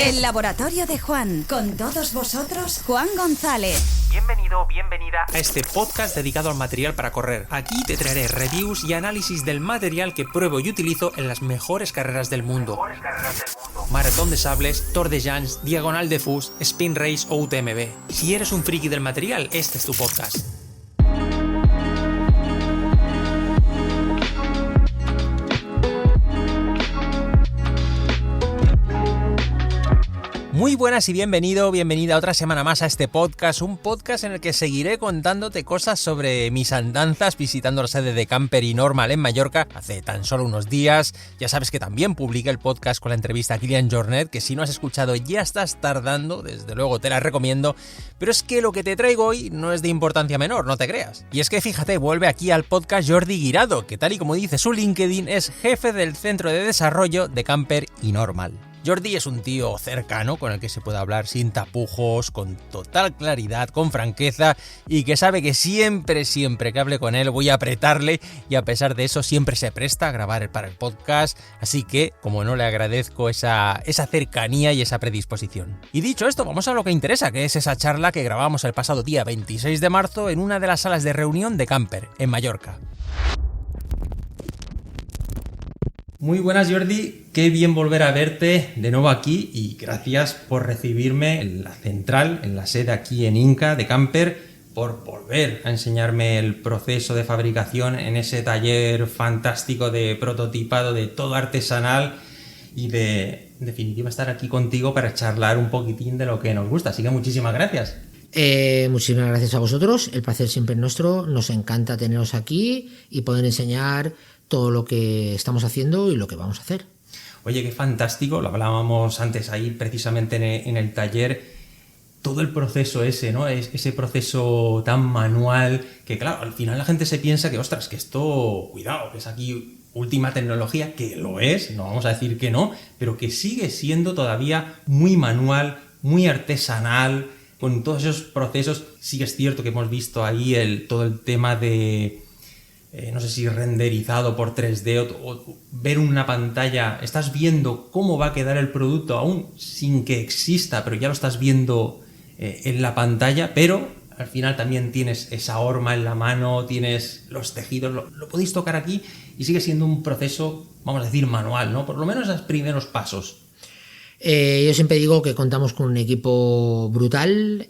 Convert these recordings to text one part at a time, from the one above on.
El laboratorio de Juan. Con todos vosotros, Juan González. Bienvenido o bienvenida a este podcast dedicado al material para correr. Aquí te traeré reviews y análisis del material que pruebo y utilizo en las mejores carreras del mundo. Maratón de Sables, Tour de Llans, Diagonal de Fus, Spin Race o UTMB. Si eres un friki del material, este es tu podcast. Muy buenas y bienvenida otra semana más a este podcast, un podcast en el que seguiré contándote cosas sobre mis andanzas visitando la sede de Camper y Normal en Mallorca hace tan solo unos días. Ya sabes que también publiqué el podcast con la entrevista a Kilian Jornet, que si no has escuchado ya estás tardando, desde luego te la recomiendo, pero es que lo que te traigo hoy no es de importancia menor, no te creas. Y es que fíjate, vuelve aquí al podcast Jordi Guirado, que tal y como dice su LinkedIn es jefe del centro de desarrollo de Camper y Normal. Jordi es un tío cercano con el que se puede hablar sin tapujos, con total claridad, con franqueza y que sabe que siempre que hable con él voy a apretarle y a pesar de eso siempre se presta a grabar para el podcast, así que como no le agradezco esa cercanía y esa predisposición. Y dicho esto, vamos a lo que interesa, que es esa charla que grabamos el pasado día 26 de marzo en una de las salas de reunión de Camper, en Mallorca. Muy buenas, Jordi, qué bien volver a verte de nuevo aquí y gracias por recibirme en la central, en la sede aquí en Inca de Camper, por volver a enseñarme el proceso de fabricación en ese taller fantástico de prototipado de todo artesanal y de, en definitiva, estar aquí contigo para charlar un poquitín de lo que nos gusta, así que muchísimas gracias. Muchísimas gracias a vosotros, el placer siempre es nuestro, nos encanta teneros aquí y poder enseñar todo lo que estamos haciendo y lo que vamos a hacer. Oye, qué fantástico, lo hablábamos antes ahí precisamente en el taller, todo el proceso ese, ¿no? Ese proceso tan manual que, claro, al final la gente se piensa que, ostras, que esto, cuidado, que es aquí última tecnología, que lo es, no vamos a decir que no, pero que sigue siendo todavía muy manual, muy artesanal, con todos esos procesos. Sí que es cierto que hemos visto ahí todo el tema de no sé si renderizado por 3D o ver una pantalla, estás viendo cómo va a quedar el producto aún sin que exista, pero ya lo estás viendo en la pantalla, pero al final también tienes esa horma en la mano, tienes los tejidos, lo podéis tocar aquí y sigue siendo un proceso, vamos a decir, manual, ¿no? Por lo menos esos primeros pasos. Yo siempre digo que contamos con un equipo brutal.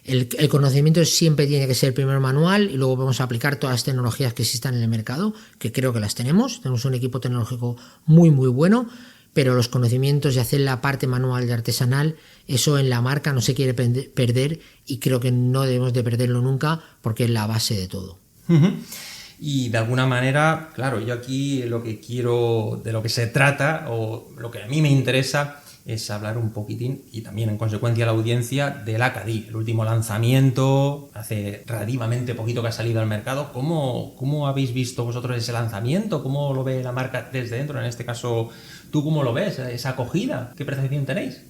El conocimiento siempre tiene que ser primero manual y luego vamos a aplicar todas las tecnologías que existan en el mercado, que creo que las tenemos. Tenemos un equipo tecnológico muy bueno, pero los conocimientos de hacer la parte manual y artesanal, eso en la marca no se quiere perder y creo que no debemos de perderlo nunca porque es la base de todo. Y de alguna manera, claro, yo aquí lo que quiero, de lo que se trata o lo que a mí me interesa es hablar un poquitín y también en consecuencia la audiencia del Acadí, el último lanzamiento, hace relativamente poquito que ha salido al mercado. ¿Cómo habéis visto vosotros ese lanzamiento? ¿Cómo lo ve la marca desde dentro? En este caso, ¿tú cómo lo ves? ¿Esa acogida? ¿Qué percepción tenéis?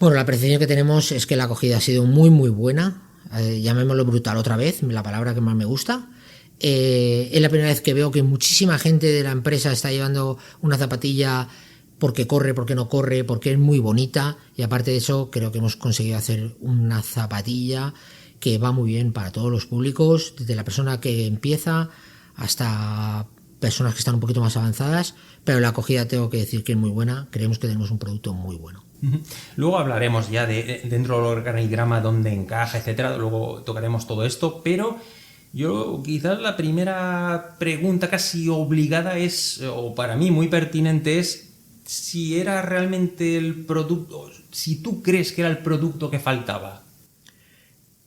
Bueno, la percepción que tenemos es que la acogida ha sido muy buena, llamémoslo brutal otra vez, la palabra que más me gusta. Es la primera vez que veo que muchísima gente de la empresa está llevando una zapatilla porque corre, porque no corre, porque es muy bonita y aparte de eso creo que hemos conseguido hacer una zapatilla que va muy bien para todos los públicos, desde la persona que empieza hasta personas que están un poquito más avanzadas, pero la acogida tengo que decir que es muy buena, creemos que tenemos un producto muy bueno. Luego hablaremos ya de dentro del organigrama dónde encaja, etcétera, luego tocaremos todo esto, pero yo quizás la primera pregunta casi obligada es, o para mí muy pertinente es, si era realmente el producto, si tú crees que era el producto que faltaba.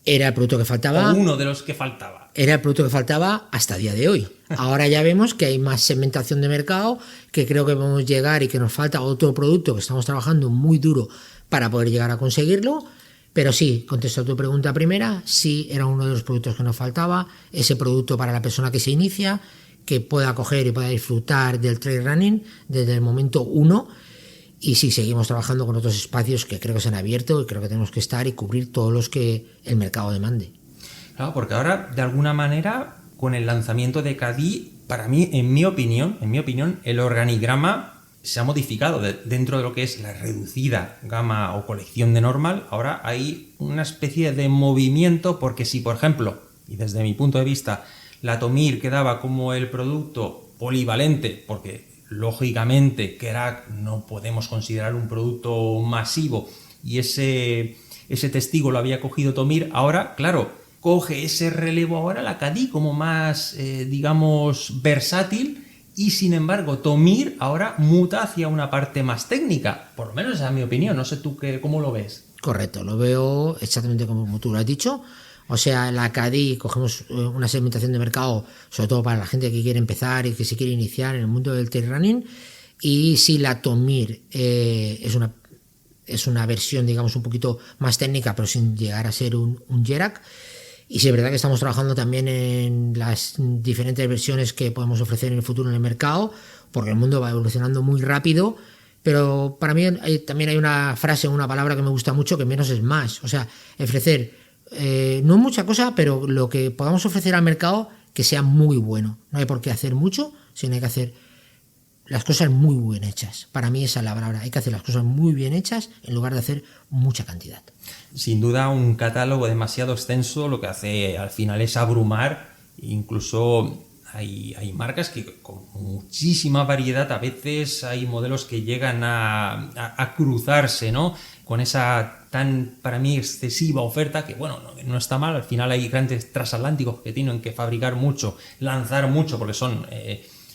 Era el producto que faltaba. O uno de los que faltaba. Era el producto que faltaba hasta el día de hoy. Ahora ya vemos que hay más segmentación de mercado, que creo que podemos llegar y que nos falta otro producto que estamos trabajando muy duro para poder llegar a conseguirlo. Pero sí, contesto a tu pregunta primera, sí era uno de los productos que nos faltaba, ese producto para la persona que se inicia, que pueda coger y pueda disfrutar del trail running desde el momento 1 y sí, seguimos trabajando con otros espacios que creo que se han abierto y creo que tenemos que estar y cubrir todos los que el mercado demande. Claro, porque ahora de alguna manera con el lanzamiento de Cadí, para mí, en mi opinión, el organigrama se ha modificado dentro de lo que es la reducida gama o colección de Normal. Ahora hay una especie de movimiento, porque si, por ejemplo, y desde mi punto de vista, la Tomir quedaba como el producto polivalente, porque lógicamente Kerak no podemos considerar un producto masivo y ese testigo lo había cogido Tomir, ahora, claro, coge ese relevo ahora la Cadí como más, digamos, versátil, y sin embargo Tomir ahora muta hacia una parte más técnica, por lo menos esa es mi opinión, no sé tú cómo lo ves. Correcto, lo veo exactamente como tú lo has dicho. O sea, la Cadí, cogemos una segmentación de mercado, sobre todo para la gente que quiere empezar y que se quiere iniciar en el mundo del trail running, y si la Tomir es una versión, digamos, un poquito más técnica, pero sin llegar a ser un Kerak. Y sí, es verdad que estamos trabajando también en las diferentes versiones que podemos ofrecer en el futuro en el mercado, porque el mundo va evolucionando muy rápido, pero para mí también hay una frase, una palabra que me gusta mucho, que menos es más. O sea, ofrecer, no mucha cosa, pero lo que podamos ofrecer al mercado que sea muy bueno. No hay por qué hacer mucho, sino hay que hacer las cosas muy bien hechas. Para mí esa es la palabra, hay que hacer las cosas muy bien hechas en lugar de hacer mucha cantidad. Sin duda un catálogo demasiado extenso lo que hace al final es abrumar. Incluso hay marcas que con muchísima variedad, a veces hay modelos que llegan a cruzarse, ¿no?, con esa tan, para mí, excesiva oferta, que bueno, no está mal. Al final hay grandes transatlánticos que tienen que fabricar mucho, lanzar mucho, porque son,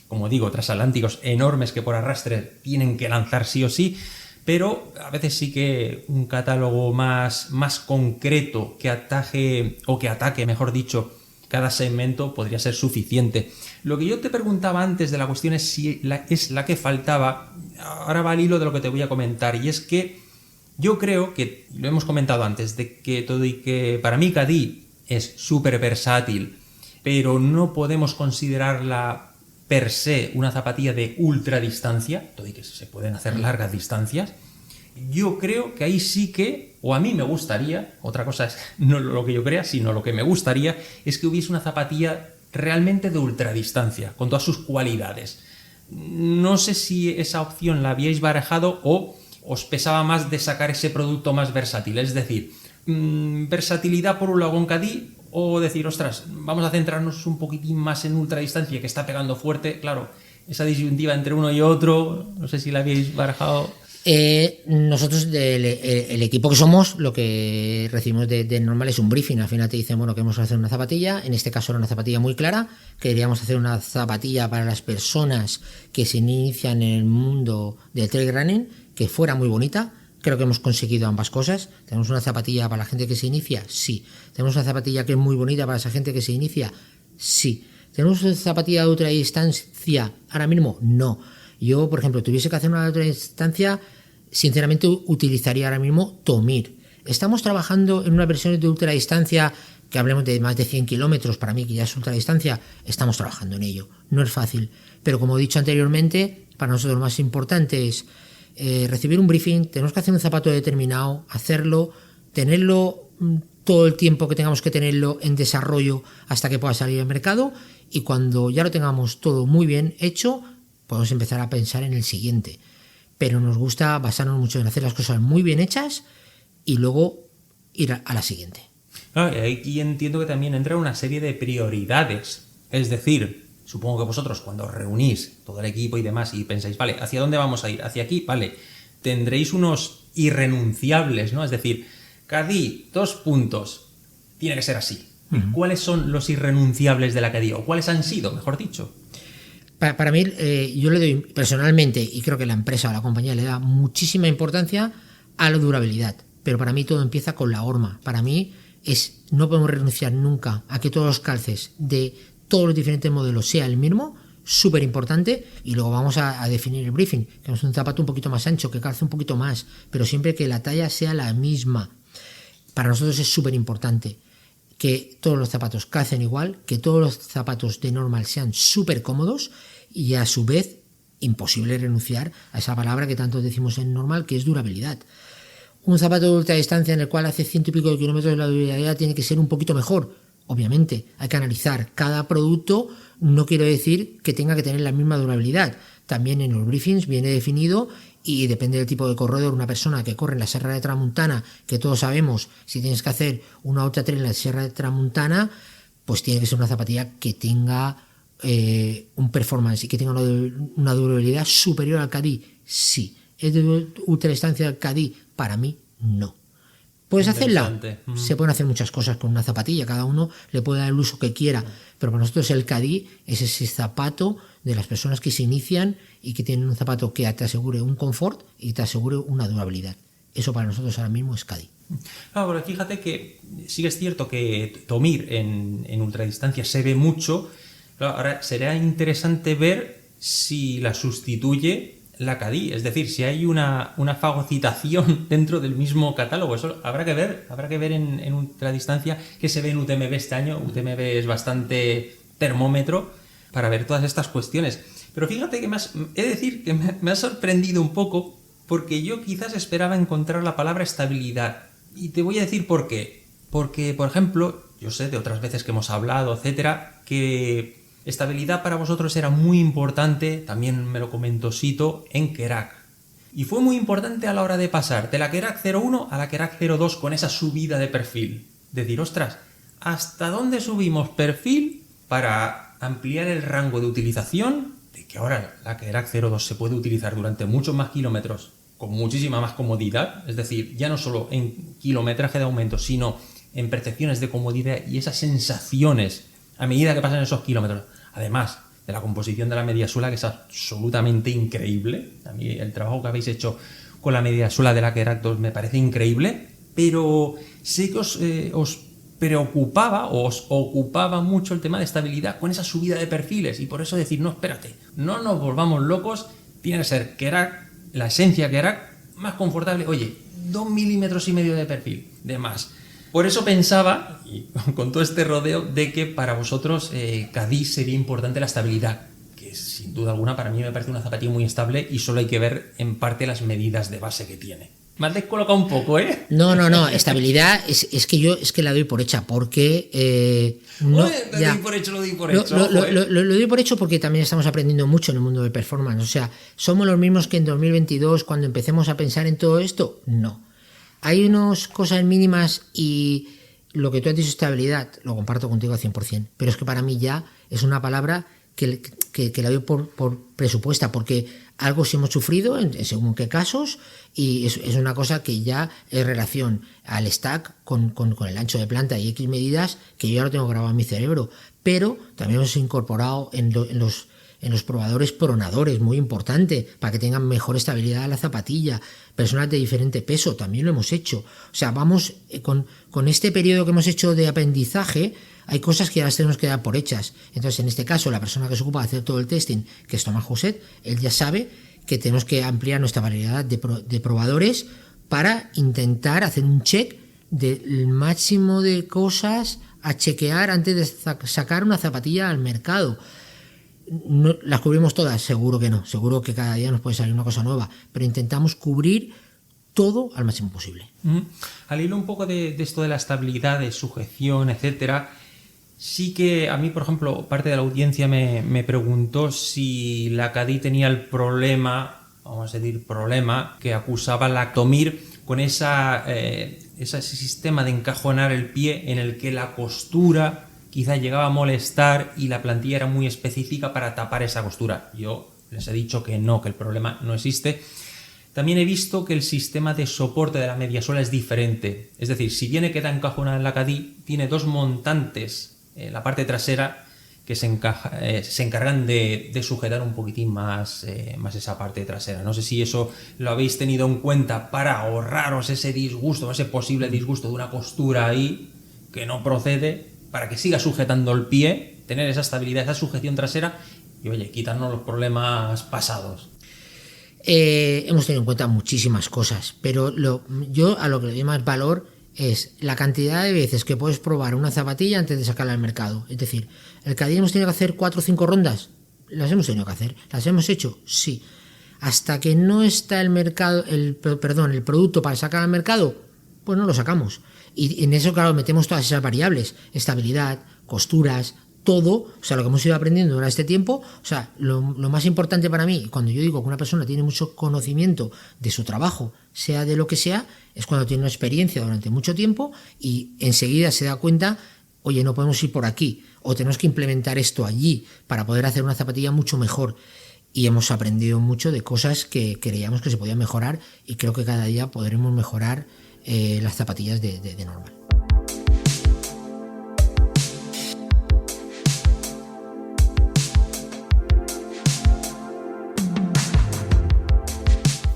como digo, transatlánticos enormes que por arrastre tienen que lanzar sí o sí. Pero a veces sí que un catálogo más concreto que ataque, mejor dicho, cada segmento podría ser suficiente. Lo que yo te preguntaba antes de la cuestión es si es la que faltaba. Ahora va al hilo de lo que te voy a comentar, y es que yo creo que, lo hemos comentado antes, de que todo y que para mí Cadí es súper versátil, pero no podemos considerarla per se una zapatilla de ultradistancia, todo y que se pueden hacer largas distancias. Yo creo que ahí sí que, o a mí me gustaría, otra cosa es no lo que yo crea, sino lo que me gustaría, es que hubiese una zapatilla realmente de ultradistancia, con todas sus cualidades. No sé si esa opción la habíais barajado o os pesaba más de sacar ese producto más versátil, es decir, versatilidad por un lado con Cadí, o decir, ostras, vamos a centrarnos un poquitín más en ultradistancia, que está pegando fuerte. Claro, esa disyuntiva entre uno y otro, no sé si la habéis barajado. Nosotros, el equipo que somos, lo que recibimos de Normal es un briefing. Al final te dicen, bueno, queremos hacer una zapatilla. En este caso era una zapatilla muy clara. Queríamos hacer una zapatilla para las personas que se inician en el mundo del trail running, que fuera muy bonita. Creo que hemos conseguido ambas cosas. Tenemos una zapatilla para la gente que se inicia, sí. Tenemos una zapatilla que es muy bonita para esa gente que se inicia, sí. Tenemos una zapatilla de ultradistancia ahora mismo, no. Yo, por ejemplo, tuviese que hacer una ultradistancia, sinceramente utilizaría ahora mismo Tomir. Estamos trabajando en una versión de ultradistancia que hablemos de más de 100 kilómetros, para mí que ya es ultradistancia. Estamos trabajando en ello. No es fácil, pero como he dicho anteriormente, para nosotros lo más importante es recibir un briefing. Tenemos que hacer un zapato determinado, hacerlo, tenerlo todo el tiempo que tengamos que tenerlo en desarrollo hasta que pueda salir al mercado, y cuando ya lo tengamos todo muy bien hecho, podemos empezar a pensar en el siguiente. Pero nos gusta basarnos mucho en hacer las cosas muy bien hechas y luego ir a la siguiente. Claro, y aquí entiendo que también entra una serie de prioridades. Es decir, supongo que vosotros, cuando os reunís todo el equipo y demás y pensáis, vale, ¿hacia dónde vamos a ir? ¿Hacia aquí? Vale, tendréis unos irrenunciables, ¿no? Es decir, Cadí, 2 puntos, tiene que ser así. Uh-huh. ¿Cuáles son los irrenunciables de la Cadí? ¿O cuáles han sido, mejor dicho? Para mí, yo le doy personalmente, y creo que la empresa o la compañía le da muchísima importancia a la durabilidad. Pero para mí todo empieza con la horma. Para mí no podemos renunciar nunca a que todos los calces de todos los diferentes modelos sea el mismo, súper importante. Y luego vamos a definir el briefing, que es un zapato un poquito más ancho, que calce un poquito más, pero siempre que la talla sea la misma. Para nosotros es súper importante que todos los zapatos calcen igual, que todos los zapatos de Normal sean súper cómodos, y a su vez imposible renunciar a esa palabra que tanto decimos en Normal, que es durabilidad. Un zapato de ultradistancia en el cual hace 100 y pico de kilómetros, la durabilidad tiene que ser un poquito mejor. Obviamente, hay que analizar cada producto. No quiero decir que tenga que tener la misma durabilidad. también en los briefings viene definido y depende del tipo de corredor. Una persona que corre en la Sierra de Tramuntana, que todos sabemos, si tienes que hacer una ultra trail en la Sierra de Tramuntana, pues tiene que ser una zapatilla que tenga un performance y que tenga una durabilidad superior al Cadí. Sí. ¿Es de ultra distancia al Cadí? Para mí, no. ¿Puedes hacerla? Se pueden hacer muchas cosas con una zapatilla, cada uno le puede dar el uso que quiera, pero para nosotros el Cadí es ese zapato de las personas que se inician y que tienen un zapato que te asegure un confort y te asegure una durabilidad. Eso para nosotros ahora mismo es Cadí. Claro, pero fíjate que sí que es cierto que Tomir en ultradistancia se ve mucho. Claro, ahora será interesante ver si la sustituye la Cadí, es decir, si hay una fagocitación dentro del mismo catálogo. Eso habrá que ver en ultradistancia, que se ve en UTMB este año. UTMB es bastante termómetro para ver todas estas cuestiones. Pero fíjate que he de decir que me ha sorprendido un poco, porque yo quizás esperaba encontrar la palabra estabilidad. Y te voy a decir por qué. Porque, por ejemplo, yo sé de otras veces que hemos hablado, etcétera, que estabilidad para vosotros era muy importante, también me lo comentó Sito, en Kerak. Y fue muy importante a la hora de pasar de la Kerak 01 a la Kerak 02 con esa subida de perfil. Decir, ostras, ¿hasta dónde subimos perfil para ampliar el rango de utilización? De que ahora la Kerak 02 se puede utilizar durante muchos más kilómetros con muchísima más comodidad. Es decir, ya no solo en kilometraje de aumento, sino en percepciones de comodidad y esas sensaciones a medida que pasan esos kilómetros. Además de la composición de la mediasuela, que es absolutamente increíble. A mí el trabajo que habéis hecho con la mediasuela de la Kerak 2 me parece increíble, pero sé que os preocupaba o os ocupaba mucho el tema de estabilidad con esa subida de perfiles, y por eso decir, no, espérate, no nos volvamos locos, tiene que ser Kerak, la esencia Kerak, más confortable. Oye, 2,5 milímetros de perfil, de más. Por eso pensaba, y con todo este rodeo, de que para vosotros Cadí sería importante la estabilidad, que sin duda alguna para mí me parece una zapatilla muy estable y solo hay que ver en parte las medidas de base que tiene. Me has descolocado un poco, ¿eh? No, estabilidad es que yo la doy por hecha, porque... Lo doy por hecho. Lo doy por hecho porque también estamos aprendiendo mucho en el mundo del performance. O sea, ¿somos los mismos que en 2022 cuando empecemos a pensar en todo esto? No. Hay unas cosas mínimas y lo que tú has dicho, estabilidad, lo comparto contigo al 100%, pero es que para mí ya es una palabra que la doy por presupuesta, porque algo sí hemos sufrido en según qué casos, y es una cosa que ya es relación al stack con el ancho de planta y X medidas que yo ya lo tengo grabado en mi cerebro, pero también hemos incorporado en los probadores pronadores, muy importante, para que tengan mejor estabilidad a la zapatilla. Personas de diferente peso, también lo hemos hecho. O sea, vamos, con este periodo que hemos hecho de aprendizaje, hay cosas que ya las tenemos que dar por hechas. Entonces, en este caso, la persona que se ocupa de hacer todo el testing, que es Tomás Joset, él ya sabe que tenemos que ampliar nuestra variedad de probadores para intentar hacer un check del máximo de cosas a chequear antes de sacar una zapatilla al mercado. No, ¿las cubrimos todas? Seguro que no, seguro que cada día nos puede salir una cosa nueva, pero intentamos cubrir todo al máximo posible. Al hilo un poco de esto de la estabilidad, de sujeción, etcétera, sí que a mí, por ejemplo, parte de la audiencia me preguntó si la Cadí tenía el problema, vamos a decir problema, que acusaba la Tomir con ese sistema de encajonar el pie en el que la costura quizá llegaba a molestar y la plantilla era muy específica para tapar esa costura. Yo les he dicho que no, que el problema no existe. También he visto que el sistema de soporte de la mediasuela es diferente. Es decir, si bien queda encajonada en la Cadí, tiene dos montantes en la parte trasera que se encargan de sujetar un poquitín más esa parte trasera. No sé si eso lo habéis tenido en cuenta para ahorraros ese disgusto, ese posible disgusto de una costura ahí que no procede, para que siga sujetando el pie, tener esa estabilidad, esa sujeción trasera y, oye, quitarnos los problemas pasados. Hemos tenido en cuenta muchísimas cosas, pero yo a lo que le doy más valor es la cantidad de veces que puedes probar una zapatilla antes de sacarla al mercado. Es decir, ¿el Cadí hemos tenido que hacer 4 o 5 rondas? Las hemos tenido que hacer. ¿Las hemos hecho? Sí. Hasta que no está el producto para sacar al mercado, pues no lo sacamos. Y en eso, claro, metemos todas esas variables: estabilidad, costuras, todo, o sea, lo que hemos ido aprendiendo durante este tiempo, o sea, lo más importante para mí, cuando yo digo que una persona tiene mucho conocimiento de su trabajo, sea de lo que sea, es cuando tiene una experiencia durante mucho tiempo y enseguida se da cuenta, oye, no podemos ir por aquí, o tenemos que implementar esto allí para poder hacer una zapatilla mucho mejor. Y hemos aprendido mucho de cosas que creíamos que se podían mejorar y creo que cada día podremos mejorar las zapatillas de Normal.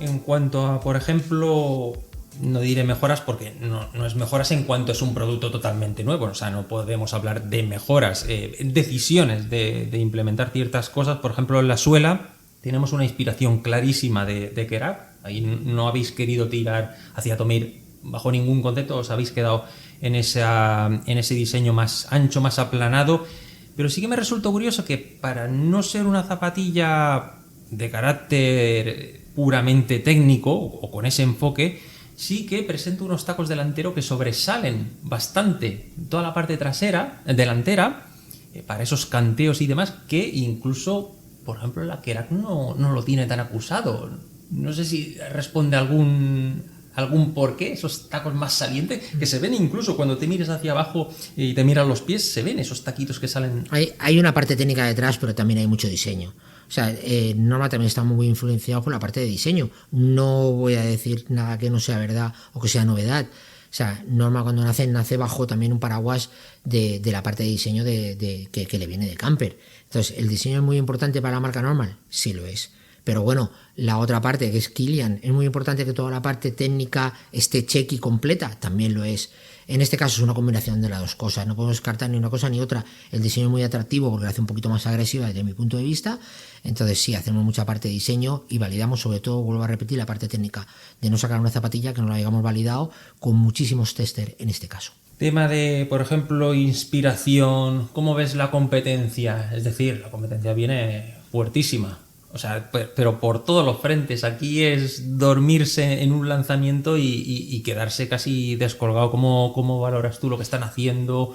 En cuanto a, por ejemplo, no diré mejoras porque no es mejoras en cuanto es un producto totalmente nuevo, o sea, no podemos hablar de mejoras, decisiones de implementar ciertas cosas. Por ejemplo, en la suela tenemos una inspiración clarísima de Kerak. Ahí no habéis querido tirar hacia Tomir bajo ningún concepto, os habéis quedado en ese diseño más ancho, más aplanado, pero sí que me resultó curioso que para no ser una zapatilla de carácter puramente técnico o con ese enfoque, sí que presenta unos tacos delanteros que sobresalen bastante toda la parte delantera, para esos canteos y demás, que incluso, por ejemplo, la Kerak no lo tiene tan acusado. No sé si responde a algún porqué, esos tacos más salientes, que se ven incluso cuando te miras hacia abajo y te miras los pies, se ven esos taquitos que salen. Hay una parte técnica detrás, pero también hay mucho diseño. O sea, Norma también está muy influenciado por la parte de diseño. No voy a decir nada que no sea verdad o que sea novedad. O sea, Norma cuando nace bajo también un paraguas de la parte de diseño que le viene de Camper. Entonces, ¿el diseño es muy importante para la marca Normal? Sí lo es. Pero bueno, la otra parte, que es Kilian, es muy importante que toda la parte técnica esté check y completa, también lo es. En este caso es una combinación de las dos cosas, no podemos descartar ni una cosa ni otra. El diseño es muy atractivo porque lo hace un poquito más agresiva desde mi punto de vista, entonces sí, hacemos mucha parte de diseño y validamos, sobre todo, vuelvo a repetir, la parte técnica, de no sacar una zapatilla que no la hayamos validado con muchísimos testers en este caso. Tema de, por ejemplo, inspiración, ¿cómo ves la competencia? Es decir, la competencia viene fuertísima. O sea, pero por todos los frentes. Aquí es dormirse en un lanzamiento y quedarse casi descolgado. ¿Cómo valoras tú lo que están haciendo?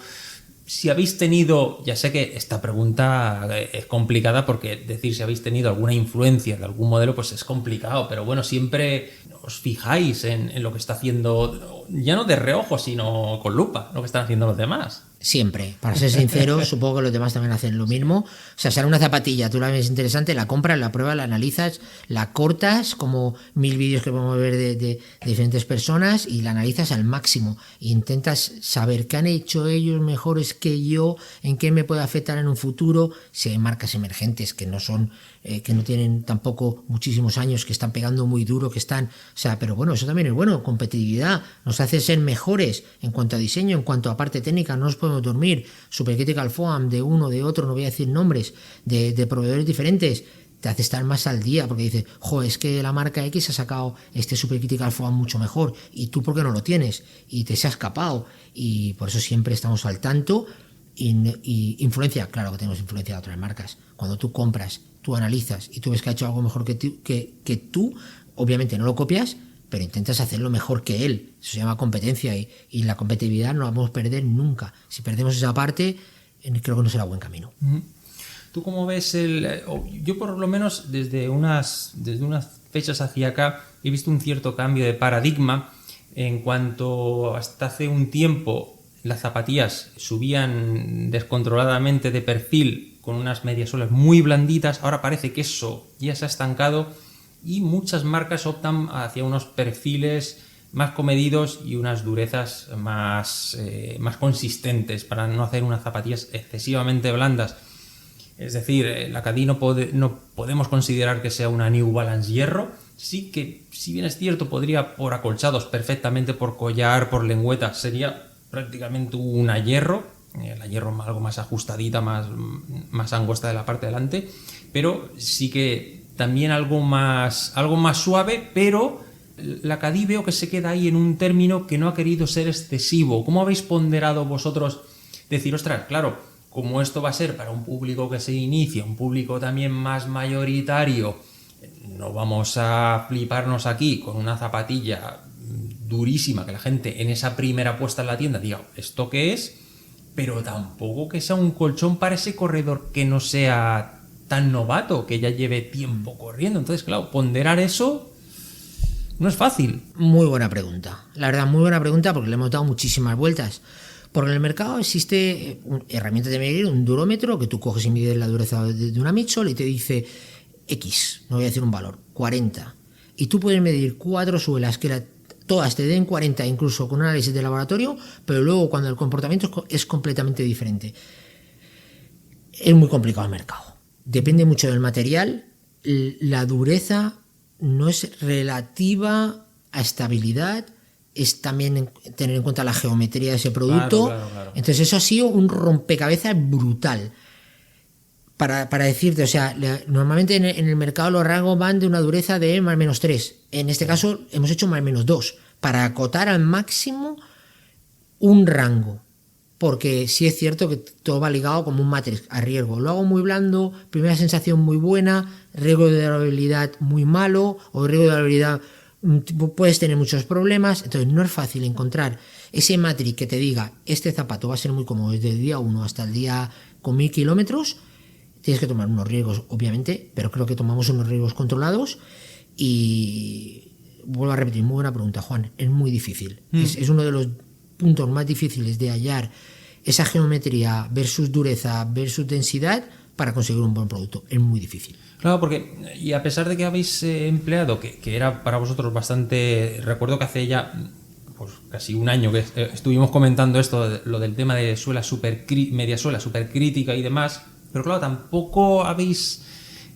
Si habéis tenido, ya sé que esta pregunta es complicada porque decir si habéis tenido alguna influencia de algún modelo pues es complicado, pero bueno, siempre os fijáis en lo que está haciendo, ya no de reojo, sino con lupa, lo que están haciendo los demás. Siempre, para ser sincero, supongo que los demás también hacen lo mismo. O sea, sale una zapatilla, tú la ves interesante, la compras, la pruebas, la analizas, la cortas, como 1000 vídeos que podemos ver de diferentes personas, y la analizas al máximo. E intentas saber qué han hecho ellos mejores que yo, en qué me puede afectar en un futuro. Si hay marcas emergentes que no son, que no tienen tampoco muchísimos años, que están pegando muy duro, que están... O sea, pero bueno, eso también es bueno, competitividad, nos hace ser mejores en cuanto a diseño, en cuanto a parte técnica, no nos podemos dormir. Supercritical Foam, de uno, de otro, no voy a decir nombres, de proveedores diferentes, te hace estar más al día, porque dices, es que la marca X ha sacado este Supercritical Foam mucho mejor, y tú, ¿por qué no lo tienes? Y te se ha escapado, y por eso siempre estamos al tanto. Y influencia, claro que tenemos influencia de otras marcas. Cuando tú compras, tú analizas y tú ves que ha hecho algo mejor que tú, obviamente no lo copias, pero intentas hacerlo mejor que él. Eso se llama competencia, y la competitividad no la vamos a perder nunca. Si perdemos esa parte, creo que no será buen camino. ¿Tú cómo ves yo por lo menos desde unas fechas hacia acá he visto un cierto cambio de paradigma en cuanto hasta hace un tiempo las zapatillas subían descontroladamente de perfil con unas mediasuelas muy blanditas? Ahora parece que eso ya se ha estancado y muchas marcas optan hacia unos perfiles más comedidos y unas durezas más consistentes para no hacer unas zapatillas excesivamente blandas. Es decir, la Cadí no podemos considerar que sea una New Balance hierro. Sí que, si bien es cierto, podría por acolchados perfectamente, por collar, por lengüeta, sería prácticamente una hierro. La hierro algo más ajustadita, más angosta de la parte de delante, pero sí que también algo más suave, pero la Cadí veo que se queda ahí en un término que no ha querido ser excesivo. ¿Cómo habéis ponderado vosotros decir, ostras, claro, como esto va a ser para un público que se inicia, un público también más mayoritario, no vamos a fliparnos aquí con una zapatilla durísima que la gente en esa primera puesta en la tienda diga, ¿esto qué es? pero tampoco que sea un colchón para ese corredor que no sea tan novato, que ya lleve tiempo corriendo. Entonces, claro, ponderar eso no es fácil. Muy buena pregunta. La verdad, muy buena pregunta, porque le hemos dado muchísimas vueltas. Porque en el mercado existe herramientas de medir, un durómetro, que tú coges y mides la dureza de una Mitchell y te dice X, no voy a decir un valor, 40. Y tú puedes medir 4 suelas que todas te den 40, incluso con un análisis de laboratorio, pero luego cuando el comportamiento es completamente diferente. Es muy complicado el mercado. Depende mucho del material. La dureza no es relativa a estabilidad, es también tener en cuenta la geometría de ese producto. Claro. Entonces eso ha sido un rompecabezas brutal. Para decirte, o sea, normalmente en el mercado los rangos van de una dureza de más o menos 3. En este caso hemos hecho más o menos 2, para acotar al máximo un rango. Porque sí es cierto que todo va ligado como un matrix a riesgo. Lo hago muy blando, primera sensación muy buena, riesgo de durabilidad muy malo, o riesgo de durabilidad puedes tener muchos problemas. Entonces no es fácil encontrar ese matrix que te diga este zapato va a ser muy cómodo desde el día 1 hasta el día con 1000 kilómetros. Tienes que tomar unos riesgos, obviamente, pero creo que tomamos unos riesgos controlados. Y vuelvo a repetir, muy buena pregunta, Juan, es muy difícil. Es uno de los puntos más difíciles de hallar esa geometría versus dureza versus densidad para conseguir un buen producto. Es muy difícil. Claro, porque, y a pesar de que habéis empleado, que era para vosotros bastante... Recuerdo que hace ya pues casi un año que estuvimos comentando esto, lo del tema de suela media suela super crítica y demás, pero claro, tampoco habéis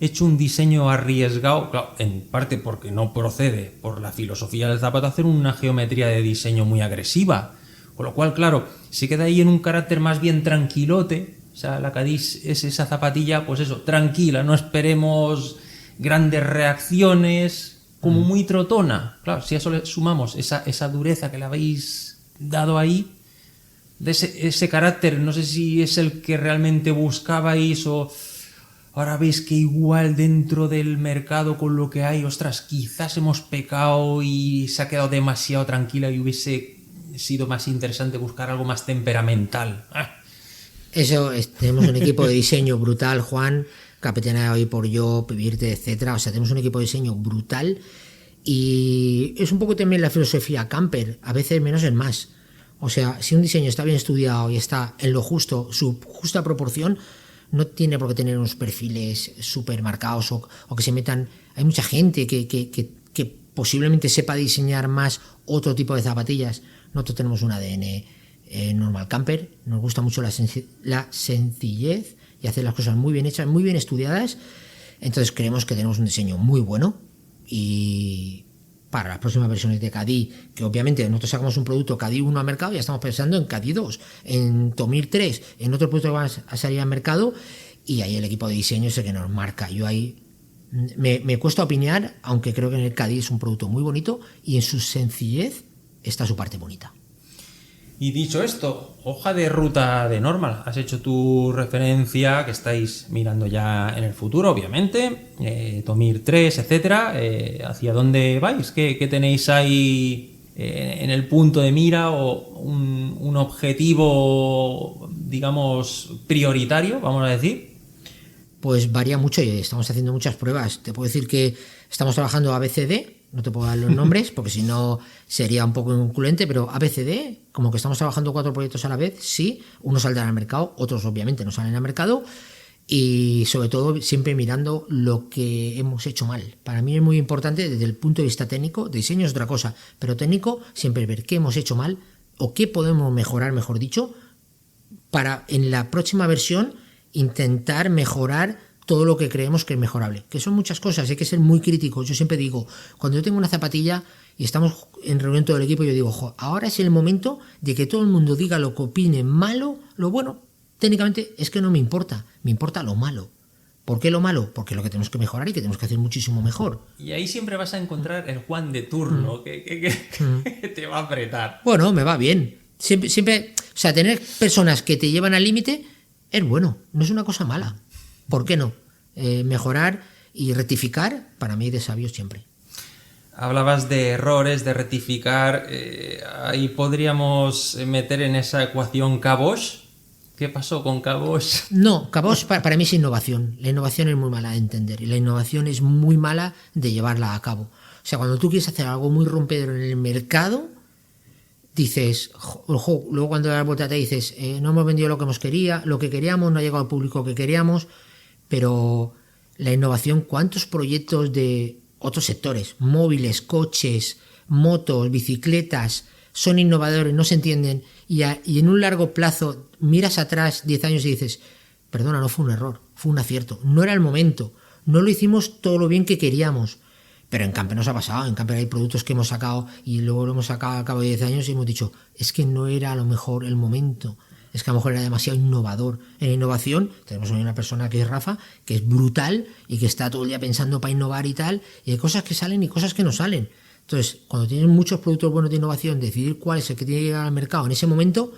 hecho un diseño arriesgado, claro, en parte porque no procede por la filosofía del zapato hacer una geometría de diseño muy agresiva. Con lo cual, claro, se queda ahí en un carácter más bien tranquilote. O sea, la Cadix es esa zapatilla, pues eso, tranquila, no esperemos grandes reacciones, como muy trotona. Claro, si a eso le sumamos esa dureza que le habéis dado ahí, de ese carácter, no sé si es el que realmente buscabais o ahora veis que igual dentro del mercado con lo que hay, ostras, quizás hemos pecado y se ha quedado demasiado tranquila y hubiese sido más interesante buscar algo más temperamental. Eso, tenemos un equipo de diseño brutal, Juan, capitaneado hoy por yo, Vivirte, etcétera. O sea, tenemos un equipo de diseño brutal y es un poco también la filosofía camper, a veces menos es más. O sea, si un diseño está bien estudiado y está en lo justo, su justa proporción, no tiene por qué tener unos perfiles súper marcados o que se metan... Hay mucha gente que posiblemente sepa diseñar más otro tipo de zapatillas. Nosotros tenemos un ADN normal camper, nos gusta mucho la sencillez y hacer las cosas muy bien hechas, muy bien estudiadas. Entonces creemos que tenemos un diseño muy bueno y para las próximas versiones de Cadí, que obviamente nosotros sacamos un producto Cadí 1 al mercado, ya estamos pensando en Cadí 2, en Tomir 3, en otro producto que va a salir al mercado, y ahí el equipo de diseño es el que nos marca. Yo ahí me cuesta opinar, aunque creo que en el Cadí es un producto muy bonito y en su sencillez está su parte bonita. Y dicho esto, hoja de ruta de Normal. Has hecho tu referencia, que estáis mirando ya en el futuro, obviamente, Tomir 3, etcétera. ¿Hacia dónde vais? ¿Qué tenéis ahí en el punto de mira o un objetivo, digamos, prioritario, vamos a decir? Pues varía mucho y estamos haciendo muchas pruebas. Te puedo decir que estamos trabajando ABCD, no te puedo dar los nombres porque si no sería un poco inconcluyente, pero ABCD, como que estamos trabajando 4 proyectos a la vez, sí, unos saldrán al mercado, otros obviamente no salen al mercado, y sobre todo siempre mirando lo que hemos hecho mal. Para mí es muy importante desde el punto de vista técnico, diseño es otra cosa, pero técnico, siempre ver qué hemos hecho mal o qué podemos mejorar, mejor dicho, para en la próxima versión intentar mejorar todo lo que creemos que es mejorable, que son muchas cosas, hay que ser muy críticos. Yo siempre digo, cuando yo tengo una zapatilla y estamos en reunión todo el equipo, yo digo, ahora es el momento de que todo el mundo diga lo que opine malo, lo bueno. Técnicamente es que no me importa, me importa lo malo. ¿Por qué lo malo? Porque es lo que tenemos que mejorar y que tenemos que hacer muchísimo mejor. Y ahí siempre vas a encontrar el Juan de turno que te va a apretar. Bueno, me va bien. Siempre, o sea, tener personas que te llevan al límite es bueno, no es una cosa mala. ¿Por qué no? Mejorar y rectificar, para mí de sabio siempre. Hablabas de errores, de rectificar. Ahí podríamos meter en esa ecuación K-Bosch. ¿Qué pasó con Cabosch? No, Cabosch para mí es innovación. La innovación es muy mala de entender y la innovación es muy mala de llevarla a cabo. O sea, cuando tú quieres hacer algo muy rompedor en el mercado, dices, ojo, luego cuando das vuelta te dices, no hemos vendido lo que queríamos, no ha llegado al público que queríamos, pero la innovación, ¿cuántos proyectos de otros sectores, móviles, coches, motos, bicicletas, son innovadores, no se entienden, y en un largo plazo miras atrás 10 años y dices, perdona, no fue un error, fue un acierto, no era el momento, no lo hicimos todo lo bien que queríamos? Pero en Camper nos ha pasado, en Camper hay productos que hemos sacado y luego lo hemos sacado al cabo de 10 años y hemos dicho, es que no era a lo mejor el momento, es que a lo mejor era demasiado innovador. En innovación tenemos una persona que es Rafa, que es brutal y que está todo el día pensando para innovar y tal, y hay cosas que salen y cosas que no salen. Entonces, cuando tienes muchos productos buenos de innovación, decidir cuál es el que tiene que llegar al mercado en ese momento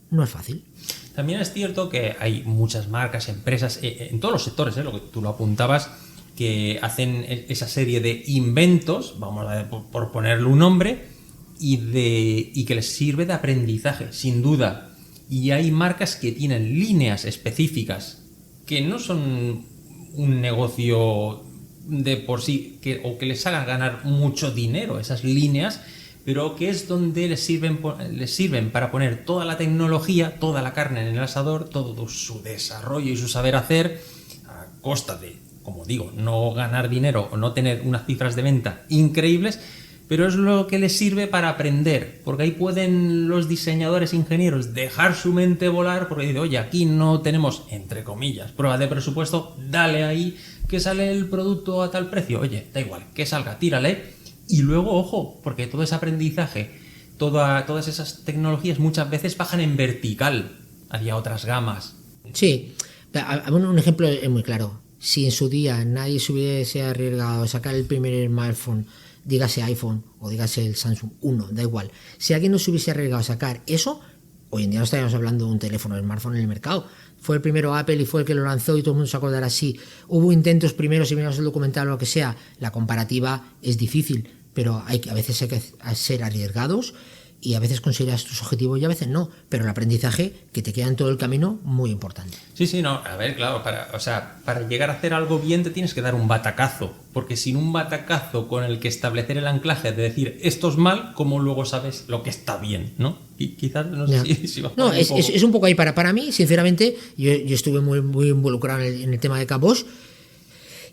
no es fácil. También es cierto que hay muchas marcas, empresas, en todos los sectores, lo que tú lo apuntabas, que hacen esa serie de inventos, vamos a ver, por ponerle un nombre, y que les sirve de aprendizaje, sin duda. Y hay marcas que tienen líneas específicas que no son un negocio de por sí o que les haga ganar mucho dinero esas líneas, pero que es donde les sirven para poner toda la tecnología, toda la carne en el asador, todo su desarrollo y su saber hacer, a costa de, como digo, no ganar dinero o no tener unas cifras de venta increíbles, pero es lo que les sirve para aprender, porque ahí pueden los diseñadores, ingenieros dejar su mente volar, porque dicen, oye, aquí no tenemos, entre comillas, prueba de presupuesto, dale ahí que sale el producto a tal precio, oye, da igual, que salga, tírale, y luego, ojo, porque todo ese aprendizaje, todas esas tecnologías muchas veces bajan en vertical hacia otras gamas. Sí, un ejemplo es muy claro. Si en su día nadie se hubiese arriesgado a sacar el primer smartphone, dígase iPhone o dígase el Samsung 1, da igual. Si alguien no se hubiese arriesgado a sacar eso, hoy en día no estaríamos hablando de un teléfono, de smartphone en el mercado. Fue el primero Apple y fue el que lo lanzó y todo el mundo se acordará así. Hubo intentos primero, si miramos el documental o lo que sea, la comparativa es difícil, pero a veces hay que ser arriesgados y a veces conseguirás tus objetivos y a veces no, pero el aprendizaje que te queda en todo el camino, muy importante. Sí, no, a ver, claro, para llegar a hacer algo bien te tienes que dar un batacazo, porque sin un batacazo con el que establecer el anclaje de decir esto es mal, ¿cómo luego sabes lo que está bien, no? Y quizás, no sé si va a no, es un poco ahí para mí, sinceramente, yo estuve muy involucrado en el tema de Cabosch,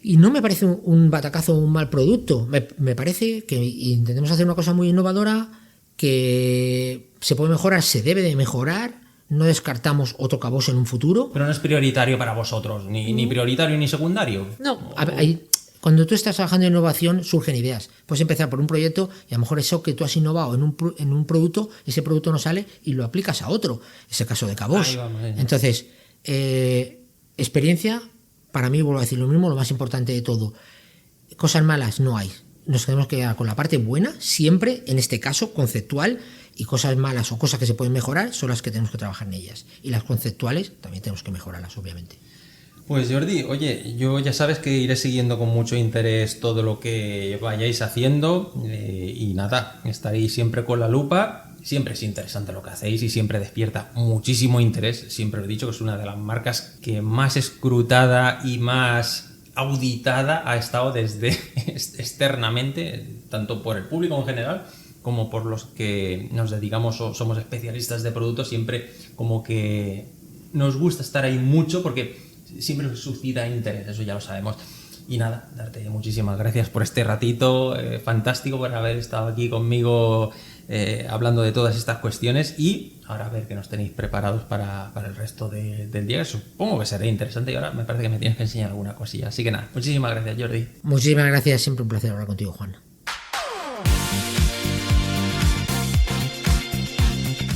y no me parece un batacazo o un mal producto, me parece que intentemos hacer una cosa muy innovadora, que se puede mejorar, se debe de mejorar, no descartamos otro Cabosch en un futuro. Pero no es prioritario para vosotros, ni prioritario ni secundario. No, cuando tú estás trabajando en innovación surgen ideas. Puedes empezar por un proyecto y a lo mejor eso que tú has innovado en un producto, ese producto no sale y lo aplicas a otro. Es el caso de Cabosch. Entonces, experiencia, para mí, vuelvo a decir lo mismo, lo más importante de todo. Cosas malas no hay. Nos tenemos que quedar con la parte buena, siempre, en este caso, conceptual, y cosas malas o cosas que se pueden mejorar son las que tenemos que trabajar en ellas. Y las conceptuales también tenemos que mejorarlas, obviamente. Pues Jordi, oye, yo ya sabes que iré siguiendo con mucho interés todo lo que vayáis haciendo y nada, estaréis siempre con la lupa. Siempre es interesante lo que hacéis y siempre despierta muchísimo interés. Siempre he dicho que es una de las marcas que más escrutada y más auditada ha estado desde externamente, tanto por el público en general como por los que nos dedicamos o somos especialistas de productos. Siempre como que nos gusta estar ahí mucho porque siempre suscita interés, eso ya lo sabemos. Y nada, darte muchísimas gracias por este ratito fantástico, por haber estado aquí conmigo hablando de todas estas cuestiones, y ahora a ver qué nos tenéis preparados para el resto del día, que supongo que será interesante, y ahora me parece que me tienes que enseñar alguna cosilla. Así que nada, muchísimas gracias, Jordi. Muchísimas gracias, siempre un placer hablar contigo, Juan.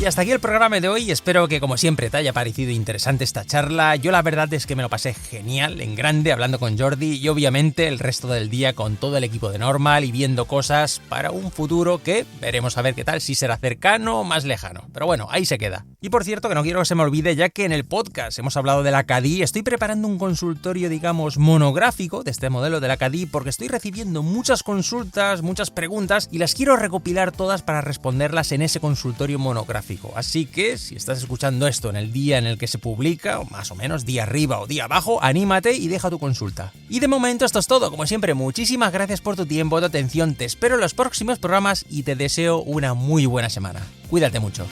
Y hasta aquí el programa de hoy. Espero que, como siempre, te haya parecido interesante esta charla. Yo la verdad es que me lo pasé genial, en grande, hablando con Jordi, y obviamente el resto del día con todo el equipo de Normal y viendo cosas para un futuro que veremos a ver qué tal, si será cercano o más lejano. Pero bueno, ahí se queda. Y por cierto, que no quiero que se me olvide, ya que en el podcast hemos hablado de la CADI, estoy preparando un consultorio, digamos, monográfico de este modelo de la CADI, porque estoy recibiendo muchas consultas, muchas preguntas, y las quiero recopilar todas para responderlas en ese consultorio monográfico. tráfico. Así que si estás escuchando esto en el día en el que se publica, o más o menos día arriba o día abajo, anímate y deja tu consulta. Y de momento esto es todo. Como siempre, muchísimas gracias por tu tiempo, tu atención. Te espero en los próximos programas y te deseo una muy buena semana. Cuídate mucho.